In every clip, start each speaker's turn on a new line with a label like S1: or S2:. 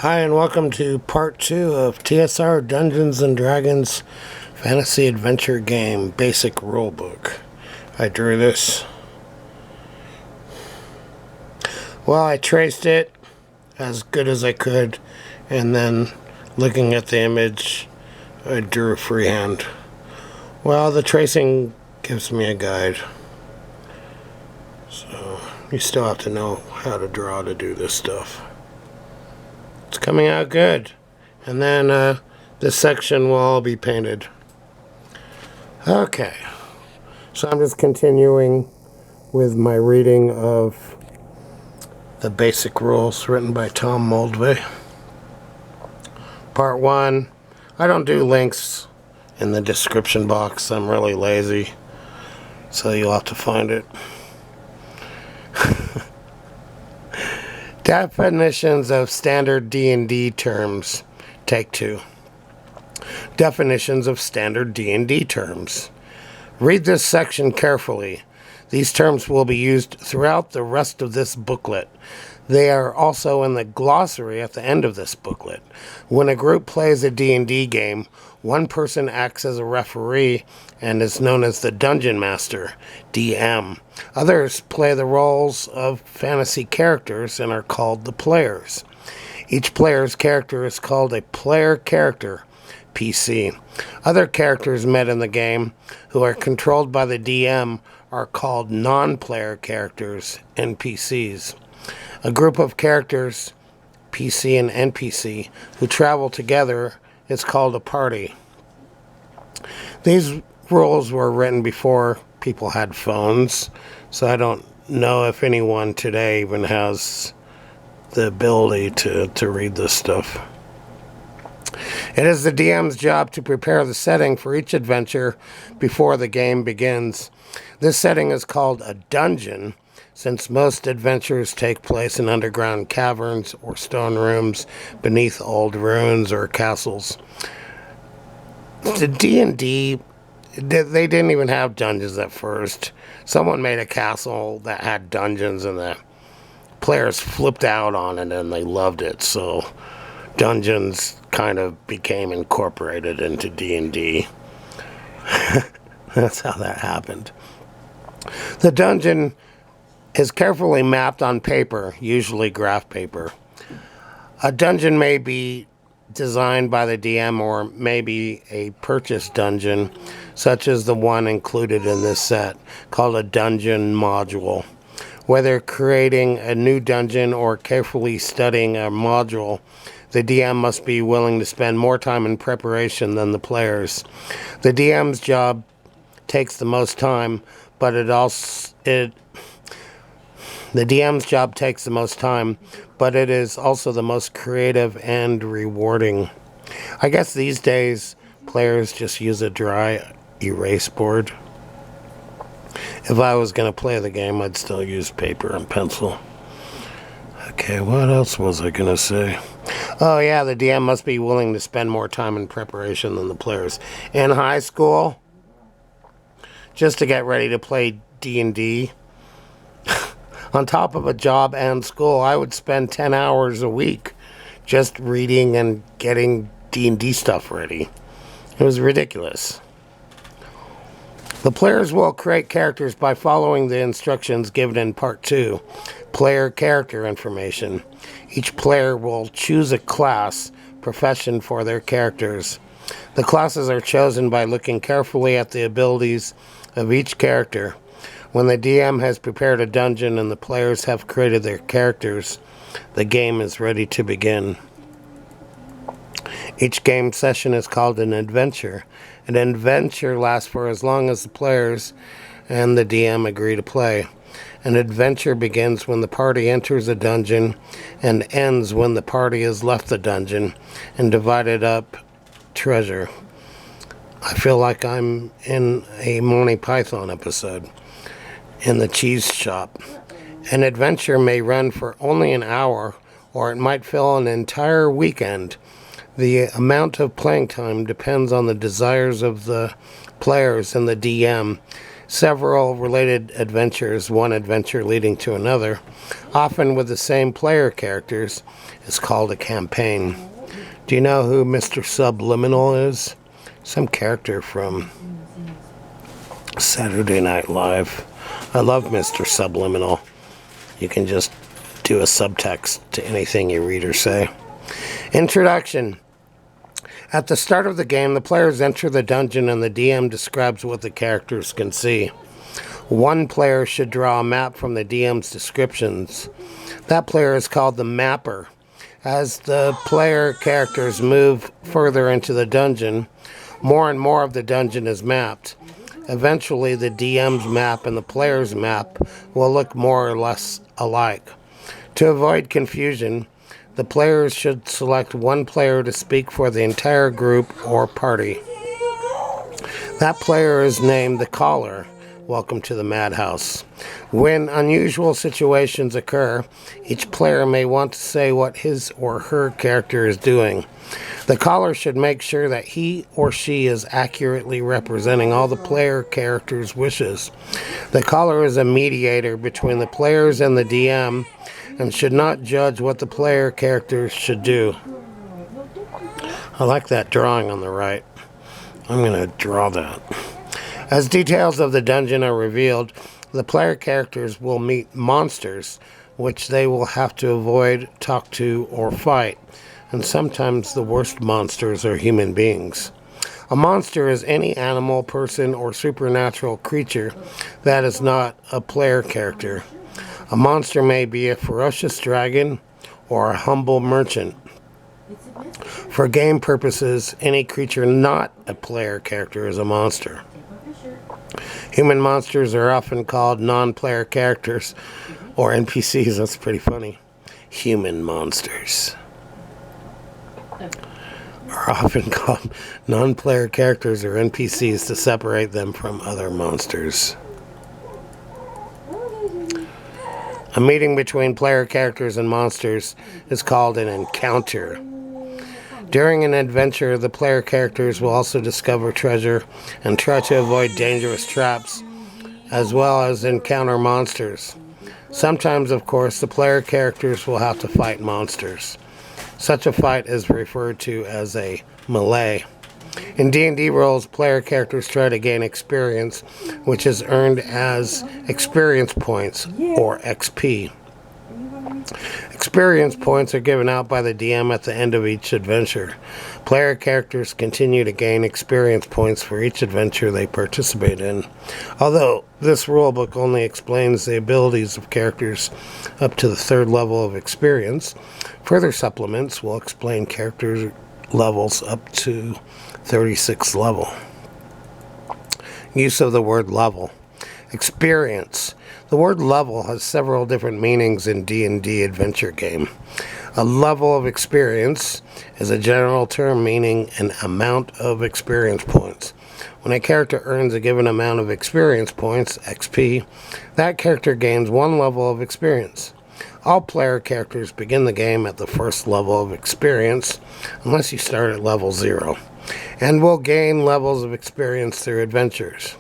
S1: Hi, and welcome to part 2 of TSR Dungeons & Dragons Fantasy Adventure Game Basic Rulebook. I drew this. Well, I traced it as good as I could, and then looking at the image, I drew freehand. Well, the tracing gives me a guide. So, you still have to know how to draw to do this stuff. It's coming out good. And then this section will all be painted. Okay. So I'm just continuing with my reading of the basic rules written by Tom Moldvay. Part 1. I don't do links in the description box. I'm really lazy. So you'll have to find it. Definitions of standard D&D terms. Take 2. Definitions of standard D&D terms. Read this section carefully. These terms will be used throughout the rest of this booklet. They are also in the glossary at the end of this booklet. When a group plays a D&D game, one person acts as a referee and is known as the Dungeon Master, DM. Others play the roles of fantasy characters and are called the players. Each player's character is called a player character, PC. Other characters met in the game who are controlled by the DM are called non-player characters, NPCs. A group of characters, PC and NPC, who travel together is called a party. These rules were written before people had phones, so I don't know if anyone today even has the ability to read this stuff. It is the DM's job to prepare the setting for each adventure before the game begins. This setting is called a dungeon, since most adventures take place in underground caverns or stone rooms beneath old ruins or castles. The D&D, they didn't even have dungeons at first. Someone made a castle that had dungeons and the players flipped out on it and they loved it. So dungeons kind of became incorporated into D&D. That's how that happened. The dungeon is carefully mapped on paper, usually graph paper. A dungeon may be designed by the DM or may be a purchased dungeon, such as the one included in this set, called a dungeon module. Whether creating a new dungeon or carefully studying a module, the DM must be willing to spend more time in preparation than the players. The DM's job takes the most time, but it is also the most creative and rewarding. I guess these days, players just use a dry erase board. If I was going to play the game, I'd still use paper and pencil. Okay, what else was I going to say? Oh yeah, the DM must be willing to spend more time in preparation than the players. In high school, just to get ready to play D&D, on top of a job and school, I would spend 10 hours a week just reading and getting D&D stuff ready. It was ridiculous. The players will create characters by following the instructions given in Part 2, Player Character Information. Each player will choose a class, profession for their characters. The classes are chosen by looking carefully at the abilities of each character. When the DM has prepared a dungeon and the players have created their characters, the game is ready to begin. Each game session is called an adventure. An adventure lasts for as long as the players and the DM agree to play. An adventure begins when the party enters a dungeon and ends when the party has left the dungeon and divided up treasure. I feel like I'm in a Monty Python episode. In the cheese shop. An adventure may run for only an hour, or it might fill an entire weekend. The amount of playing time depends on the desires of the players and the DM. several related adventures, one adventure leading to another, often with the same player characters, is called a campaign. Do you know who Mr. Subliminal is? Some character from Saturday Night Live. I love Mr. Subliminal. You can just do a subtext to anything you read or say. Introduction. At the start of the game, the players enter the dungeon and the DM describes what the characters can see. One player should draw a map from the DM's descriptions. That player is called the mapper. As the player characters move further into the dungeon, more and more of the dungeon is mapped. Eventually, the DM's map and the player's map will look more or less alike. To avoid confusion, the players should select one player to speak for the entire group or party. That player is named the caller. Welcome to the madhouse. When unusual situations occur, each player may want to say what his or her character is doing. The caller should make sure that he or she is accurately representing all the player characters' wishes. The caller is a mediator between the players and the DM and should not judge what the player characters should do. I like that drawing on the right. I'm going to draw that. As details of the dungeon are revealed, the player characters will meet monsters, which they will have to avoid, talk to, or fight. And sometimes the worst monsters are human beings. A monster is any animal, person, or supernatural creature that is not a player character. A monster may be a ferocious dragon or a humble merchant. For game purposes, any creature not a player character is a monster. Human monsters are often called non-player characters or NPCs. That's pretty funny. Human monsters are often called non-player characters or NPCs to separate them from other monsters. A meeting between player characters and monsters is called an encounter. During an adventure, the player characters will also discover treasure and try to avoid dangerous traps, as well as encounter monsters. Sometimes, of course, the player characters will have to fight monsters. Such a fight is referred to as a melee. In D&D roles, player characters try to gain experience, which is earned as experience points, or XP. Experience points are given out by the DM at the end of each adventure. Player characters continue to gain experience points for each adventure they participate in. Although this rulebook only explains the abilities of characters up to the 3rd level of experience, further supplements will explain character levels up to 36th level. Use of the word level. Experience. The word level has several different meanings in D&D adventure game. A level of experience is a general term meaning an amount of experience points. When a character earns a given amount of experience points, XP, that character gains 1 level of experience. All player characters begin the game at the 1st level of experience, unless you start at level 0, and will gain levels of experience through adventures.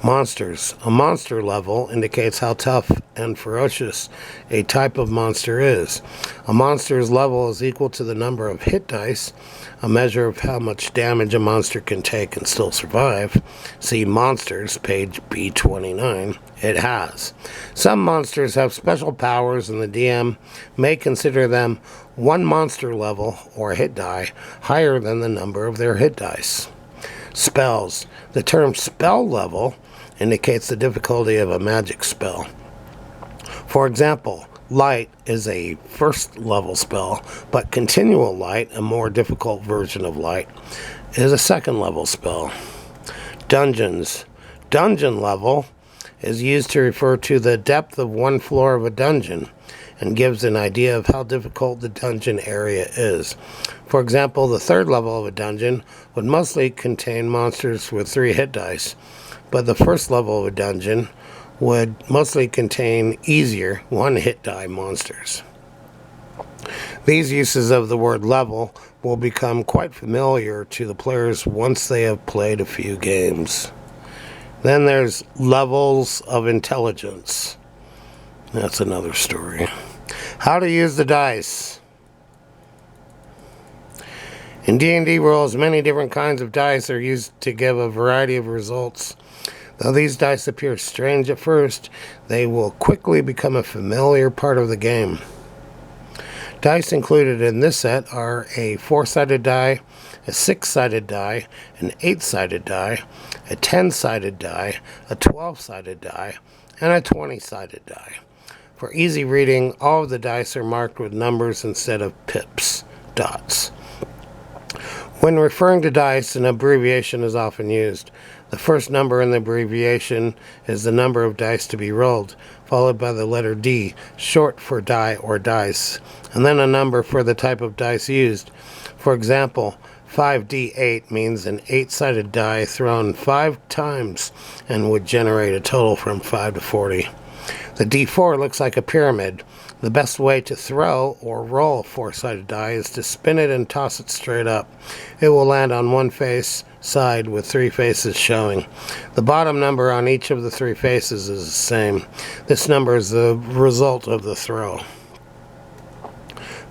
S1: Monsters. A monster level indicates how tough and ferocious a type of monster is. A monster's level is equal to the number of hit dice, a measure of how much damage a monster can take and still survive. See Monsters, page B29. It has. Some monsters have special powers, and the DM may consider them 1 monster level or hit die higher than the number of their hit dice. Spells. The term spell level indicates the difficulty of a magic spell. For example, light is a 1st level spell, but continual light, a more difficult version of light, is a 2nd level spell. Dungeons. Dungeon level is used to refer to the depth of 1 floor of a dungeon and gives an idea of how difficult the dungeon area is. For example, the 3rd level of a dungeon would mostly contain monsters with 3 hit dice, but the 1st level of a dungeon would mostly contain easier 1 hit die monsters. These uses of the word level will become quite familiar to the players once they have played a few games. Then there's levels of intelligence. That's another story. How to use the dice. In D&D rules, many different kinds of dice are used to give a variety of results. Though these dice appear strange at first, they will quickly become a familiar part of the game. Dice included in this set are a 4-sided die, a 6-sided die, an 8-sided die, a 10-sided die, a 12-sided die, and a 20-sided die. For easy reading, all of the dice are marked with numbers instead of pips, dots. When referring to dice, an abbreviation is often used. The first number in the abbreviation is the number of dice to be rolled, followed by the letter D, short for die or dice, and then a number for the type of dice used. For example, 5D8 means an 8-sided die thrown 5 times and would generate a total from 5 to 40. The D4 looks like a pyramid. The best way to throw or roll a 4-sided die is to spin it and toss it straight up. It will land on one side with 3 faces showing. The bottom number on each of the 3 faces is the same. This number is the result of the throw.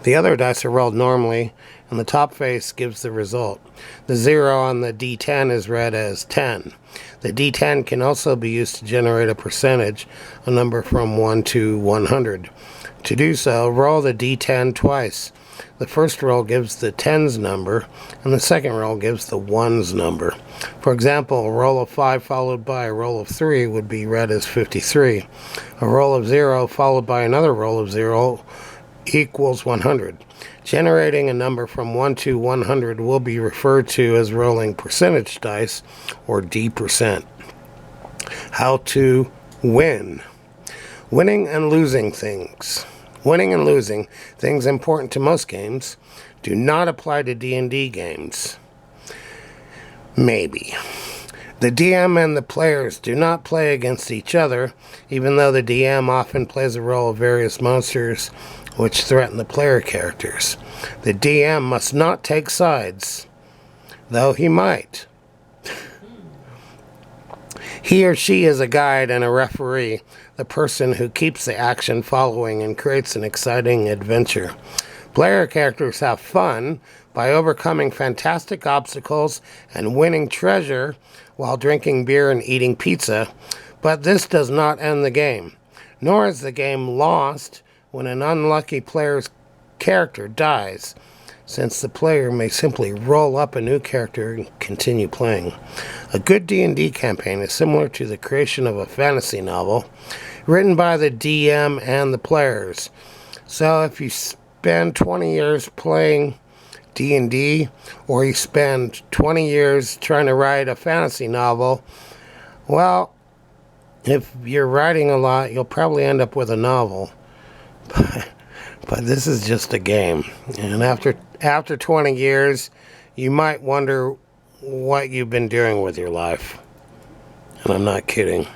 S1: The other dice are rolled normally, and the top face gives the result. The 0 on the D10 is read as 10. The D10 can also be used to generate a percentage, a number from 1 to 100. To do so, roll the D10 twice. The first roll gives the tens number, and the second roll gives the ones number. For example, a roll of 5 followed by a roll of 3 would be read as 53. A roll of 0 followed by another roll of 0 equals 100. Generating a number from 1 to 100 will be referred to as rolling percentage dice, or D%. How to win. Winning and losing things. Winning and losing things important to most games do not apply to D&D games. Maybe. The DM and the players do not play against each other, even though the DM often plays a role of various monsters which threaten the player characters. The DM must not take sides, though he might. He or she is a guide and a referee, the person who keeps the action following and creates an exciting adventure. Player characters have fun by overcoming fantastic obstacles and winning treasure while drinking beer and eating pizza, but this does not end the game. Nor is the game lost when an unlucky player's character dies, since the player may simply roll up a new character and continue playing. A good D&D campaign is similar to the creation of a fantasy novel, written by the DM and the players. So if you spend 20 years playing D&D, or you spend 20 years trying to write a fantasy novel, well, if you're writing a lot, you'll probably end up with a novel. But this is just a game. And after 20 years, you might wonder what you've been doing with your life. And I'm not kidding.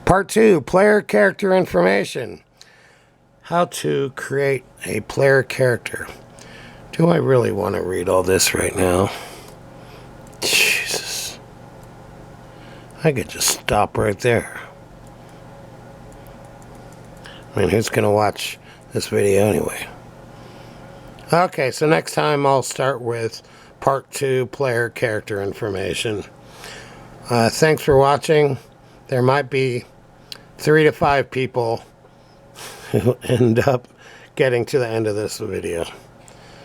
S1: Part 2, player character information. How to create a player character. Do I really want to read all this right now? Jesus. I could just stop right there. I mean, who's going to watch this video anyway? Okay, so next time I'll start with Part 2, player character information. Thanks for watching. There might be 3 to 5 people who end up getting to the end of this video.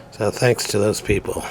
S1: So thanks to those people.